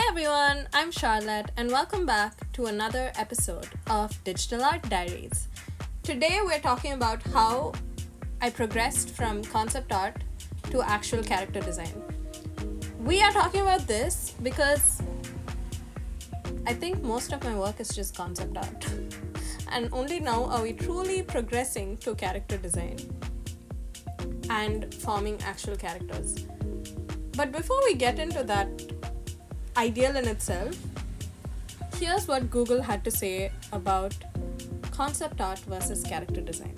Everyone, I'm Charlotte and welcome back to another episode of Digital Art Diaries. Today we're talking about how I progressed from concept art to actual character design. We are talking about this because I think most of my work is just concept art. And only now are we truly progressing to character design and forming actual characters. But before we get into that ideal in itself, here's what Google had to say about concept art versus character design.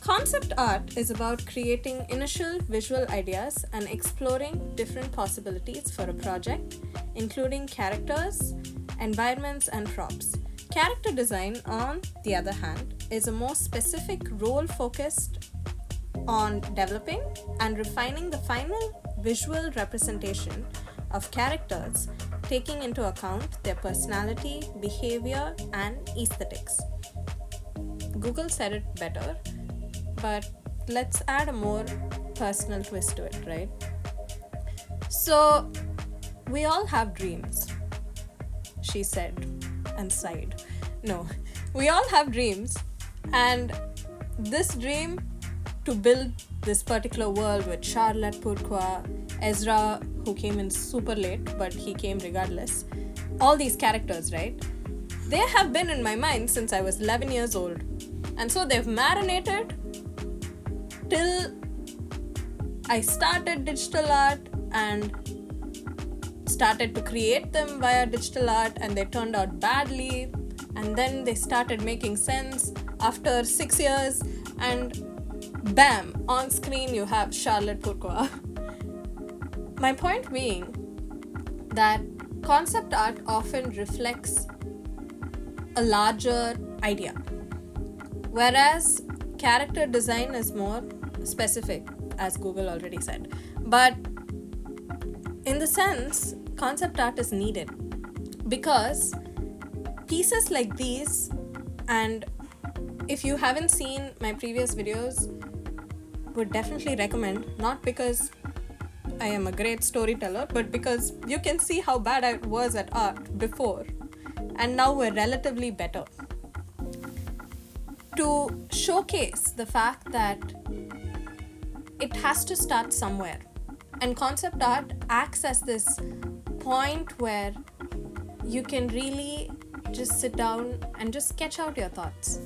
Concept art is about creating initial visual ideas and exploring different possibilities for a project, including characters, environments, and props. Character design, on the other hand, is a more specific role focused on developing and refining the final visual representation of characters, taking into account their personality, behavior, and aesthetics. Google said it better, but let's add a more personal twist to it, right? So, we all have dreams, she said and sighed. No, we all have dreams, and this dream to build this particular world with Charlotte Pourquoi, Ezra, who came in super late, but he came regardless. All these characters, right? They have been in my mind since I was 11 years old. And so they've marinated till I started digital art and started to create them via digital art, and they turned out badly. And then they started making sense after 6 years, and bam, on screen you have Charlotte Pourquoi. My point being that concept art often reflects a larger idea, whereas character design is more specific, as Google already said. But in the sense, concept art is needed because pieces like these, and if you haven't seen my previous videos, would definitely recommend, not because I am a great storyteller, but because you can see how bad I was at art before, and now we're relatively better. To showcase the fact that it has to start somewhere, and concept art acts as this point where you can really just sit down and just sketch out your thoughts.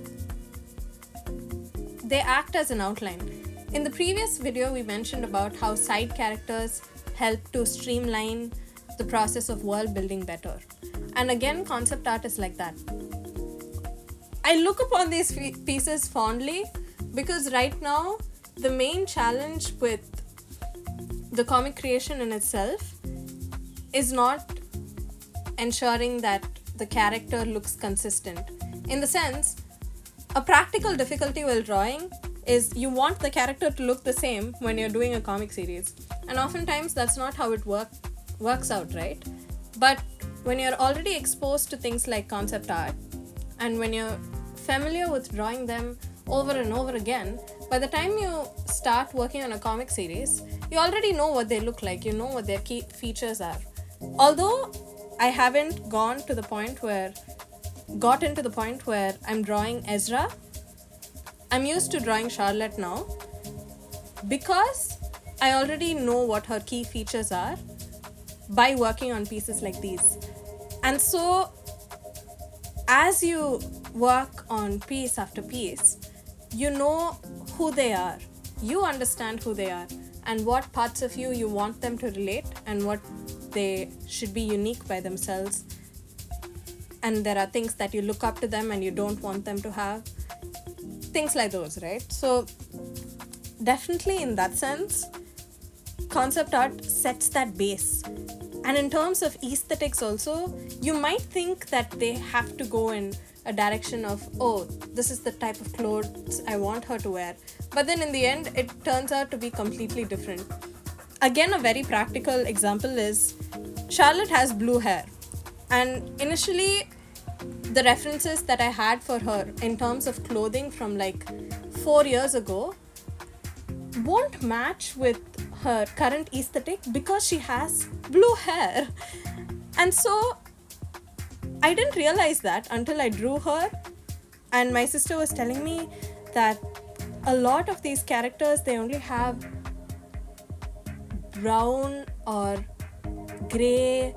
They act as an outline. In the previous video, we mentioned about how side characters help to streamline the process of world building better. And again, concept art is like that. I look upon these pieces fondly because right now, the main challenge with the comic creation in itself is not ensuring that the character looks consistent. In the sense, a practical difficulty while drawing is you want the character to look the same when you're doing a comic series. And oftentimes that's not how it works out, right? But when you're already exposed to things like concept art, and when you're familiar with drawing them over and over again, by the time you start working on a comic series, you already know what they look like, you know what their key features are. Although I haven't gotten to the point where I'm drawing Ezra, I'm used to drawing Charlotte now because I already know what her key features are by working on pieces like these. And so as you work on piece after piece, you know who they are, you understand who they are, and what parts of you want them to relate, and what they should be unique by themselves. And there are things that you look up to them and you don't want them to have. Things like those, right? So definitely in that sense, concept art sets that base. And in terms of aesthetics also, you might think that they have to go in a direction of, oh, this is the type of clothes I want her to wear. But then in the end, it turns out to be completely different. Again, a very practical example is Charlotte has blue hair. And initially, the references that I had for her in terms of clothing from like 4 years ago won't match with her current aesthetic because she has blue hair. And so I didn't realize that until I drew her, and my sister was telling me that a lot of these characters, they only have brown or grey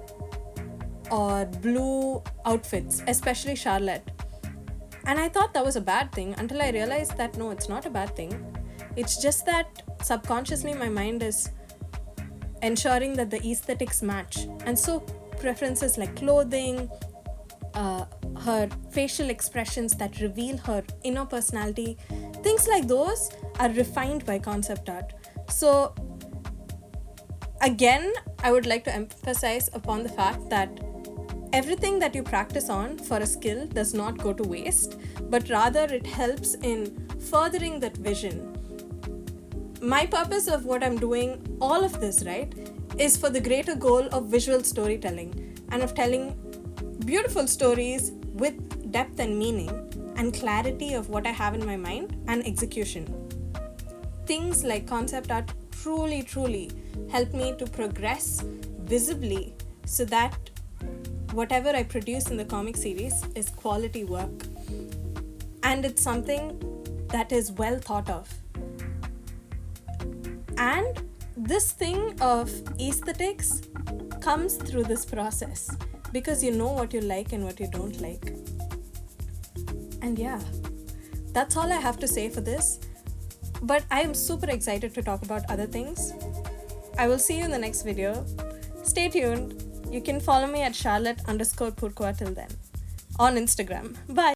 or blue outfits, especially Charlotte. And I thought that was a bad thing until I realized that no, it's not a bad thing. It's just that subconsciously my mind is ensuring that the aesthetics match. And so preferences like clothing, her facial expressions that reveal her inner personality, things like those are refined by concept art. So again, I would like to emphasize upon the fact that everything that you practice on for a skill does not go to waste, but rather it helps in furthering that vision. My purpose of what I'm doing, all of this, right, is for the greater goal of visual storytelling and of telling beautiful stories with depth and meaning and clarity of what I have in my mind and execution. Things like concept art truly help me to progress visibly so that whatever I produce in the comic series is quality work. And it's something that is well thought of. And this thing of aesthetics comes through this process because you know what you like and what you don't like. And yeah, that's all I have to say for this. But I am super excited to talk about other things. I will see you in the next video. Stay tuned. You can follow me at Charlotte_Pourquoi till then on Instagram. Bye.